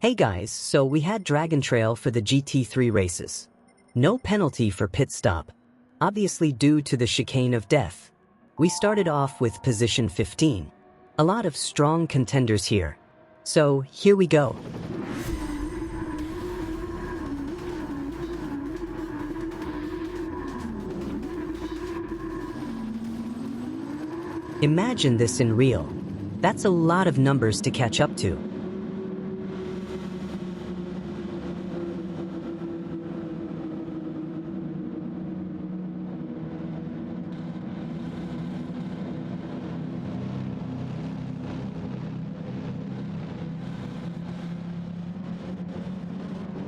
Hey guys, so we had Dragon Trail for the GT3 races. No penalty for pit stop, obviously due to the chicane of death. We started off with position 15. A lot of strong contenders here. So here we go. Imagine this in real. That's a lot of numbers to catch up to.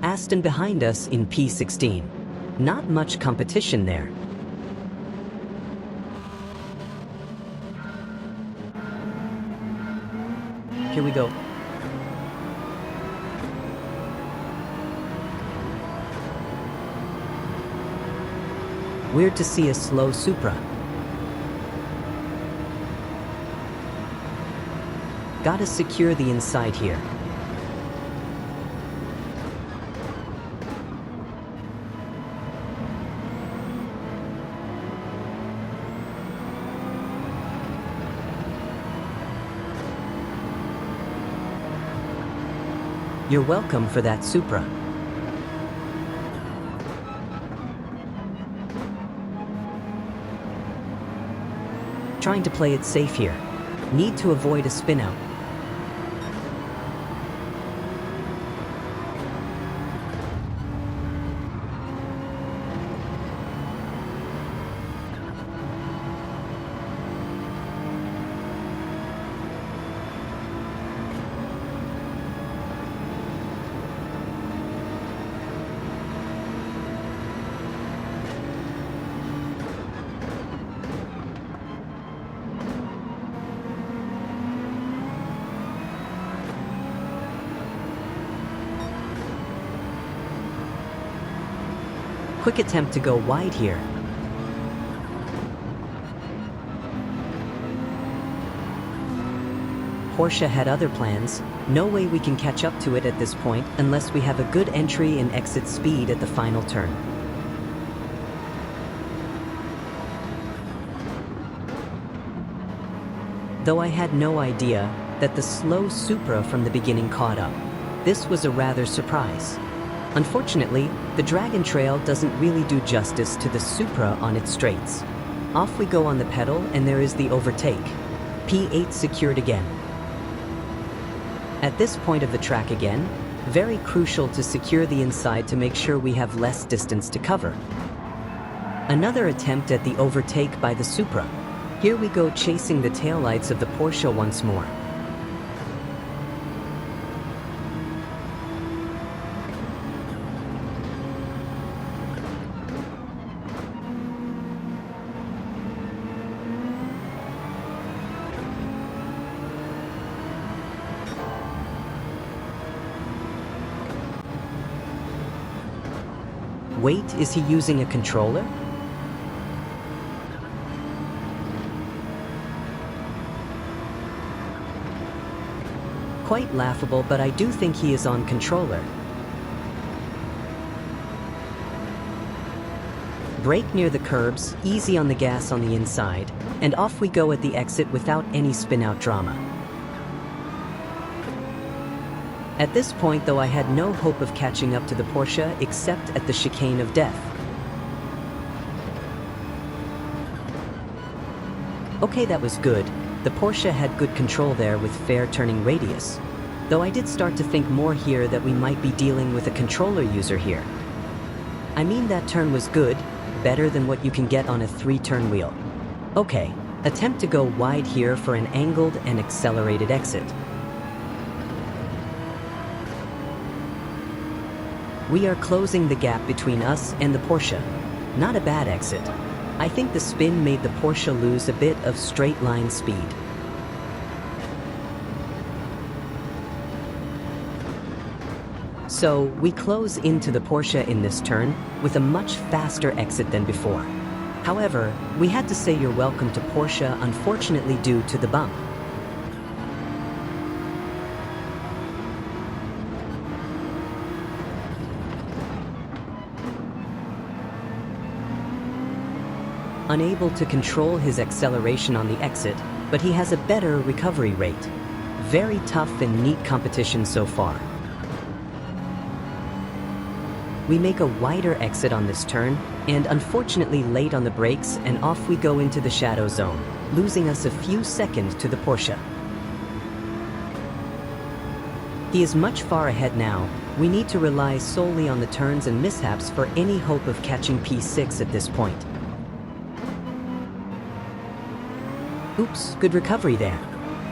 Aston behind us in P16. Not much competition there. Here we go. Weird to see a slow Supra. Gotta secure the inside here. You're welcome for that Supra. Trying to play it safe here. Need to avoid a spin out. Quick attempt to go wide here. Porsche had other plans. No way we can catch up to it at this point unless we have a good entry and exit speed at the final turn. Though I had no idea that the slow Supra from the beginning caught up. This was a rather surprise. Unfortunately, the Dragon Trail doesn't really do justice to the Supra on its straights. Off we go on the pedal and there is the overtake. P8 secured again. At this point of the track again, very crucial to secure the inside to make sure we have less distance to cover. Another attempt at the overtake by the Supra. Here we go chasing the taillights of the Porsche once more. Wait, is he using a controller? Quite laughable, but I do think he is on controller. Brake near the curbs, easy on the gas on the inside, and off we go at the exit without any spin-out drama. At this point, though, I had no hope of catching up to the Porsche except at the chicane of death. Okay, that was good. The Porsche had good control there with fair turning radius. Though I did start to think more here that we might be dealing with a controller user here. I mean, that turn was good, better than what you can get on a 3-turn wheel. Okay, attempt to go wide here for an angled and accelerated exit. We are closing the gap between us and the Porsche. Not a bad exit. I think the spin made the Porsche lose a bit of straight line speed. So we close into the Porsche in this turn with a much faster exit than before. However, we had to say you're welcome to Porsche, unfortunately due to the bump. unable to control his acceleration on the exit, but he has a better recovery rate. Very tough and neat competition so far. We make a wider exit on this turn, and unfortunately late on the brakes, and off we go into the shadow zone, losing us a few seconds to the Porsche. He is much far ahead now. We need to rely solely on the turns and mishaps for any hope of catching P6 at this point. Oops, good recovery there.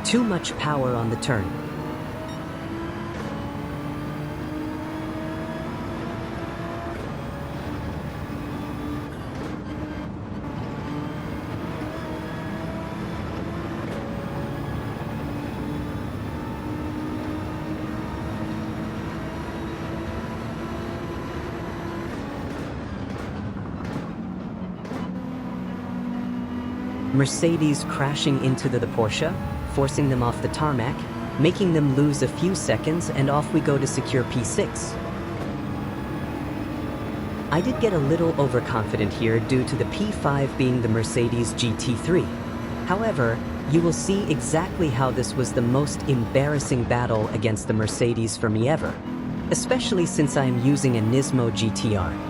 Too much power on the turn. Mercedes crashing into the Porsche, forcing them off the tarmac, making them lose a few seconds, and off we go to secure P6. I did get a little overconfident here due to the P5 being the Mercedes GT3. However, you will see exactly how this was the most embarrassing battle against the Mercedes for me ever, especially since I am using a Nismo GTR.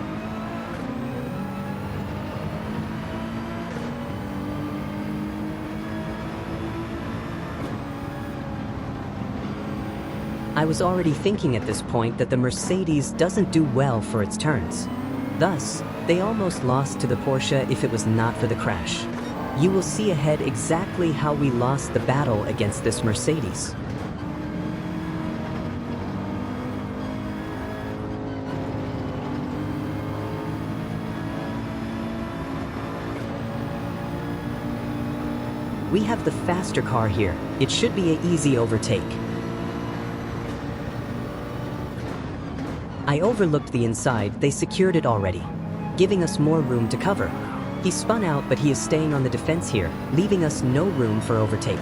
I was already thinking at this point that the Mercedes doesn't do well for its turns. Thus, they almost lost to the Porsche if it was not for the crash. You will see ahead exactly how we lost the battle against this Mercedes. We have the faster car here. It should be an easy overtake. I overlooked the inside. They secured it already, giving us more room to cover. He spun out, but he is staying on the defense here, leaving us no room for overtake.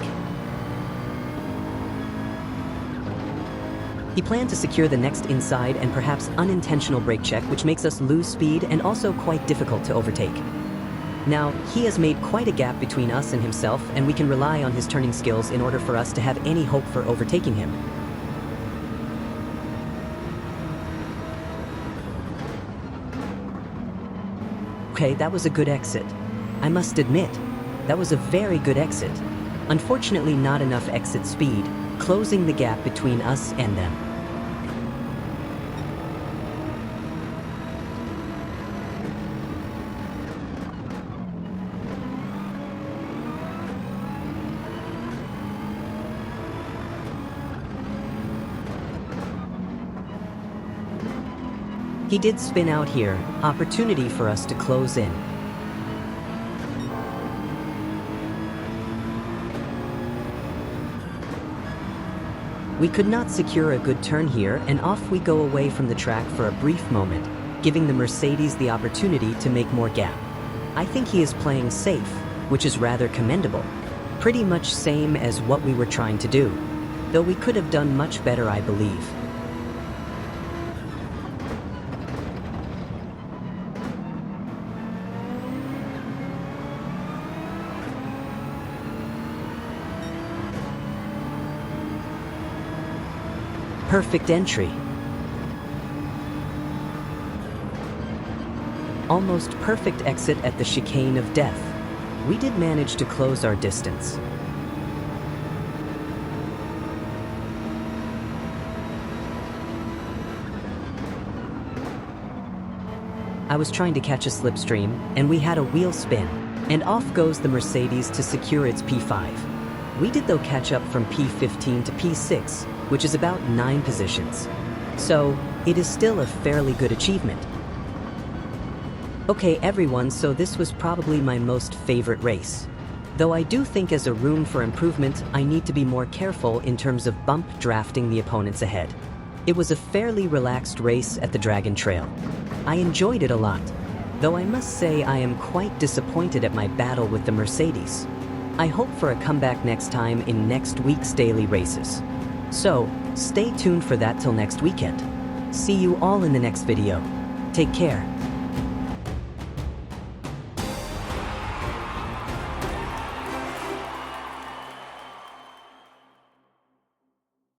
He planned to secure the next inside and perhaps unintentional brake check, which makes us lose speed and also quite difficult to overtake. Now, he has made quite a gap between us and himself, and we can rely on his turning skills in order for us to have any hope for overtaking him. Okay, that was a good exit. I must admit, that was a very good exit. Unfortunately, not enough exit speed, closing the gap between us and them. He did spin out here, opportunity for us to close in. We could not secure a good turn here, and off we go away from the track for a brief moment, giving the Mercedes the opportunity to make more gap. I think he is playing safe, which is rather commendable. Pretty much same as what we were trying to do, though we could have done much better, I believe. Perfect entry. Almost perfect exit at the chicane of death. We did manage to close our distance. I was trying to catch a slipstream, and we had a wheel spin, and off goes the Mercedes to secure its P5. We did though catch up from P15 to P6, which is about 9 positions. So, it is still a fairly good achievement. Okay everyone, so this was probably my most favorite race. Though I do think as a room for improvement, I need to be more careful in terms of bump drafting the opponents ahead. It was a fairly relaxed race at the Dragon Trail. I enjoyed it a lot, though I must say I am quite disappointed at my battle with the Mercedes. I hope for a comeback next time in next week's daily races. So, stay tuned for that till next weekend. See you all in the next video. Take care.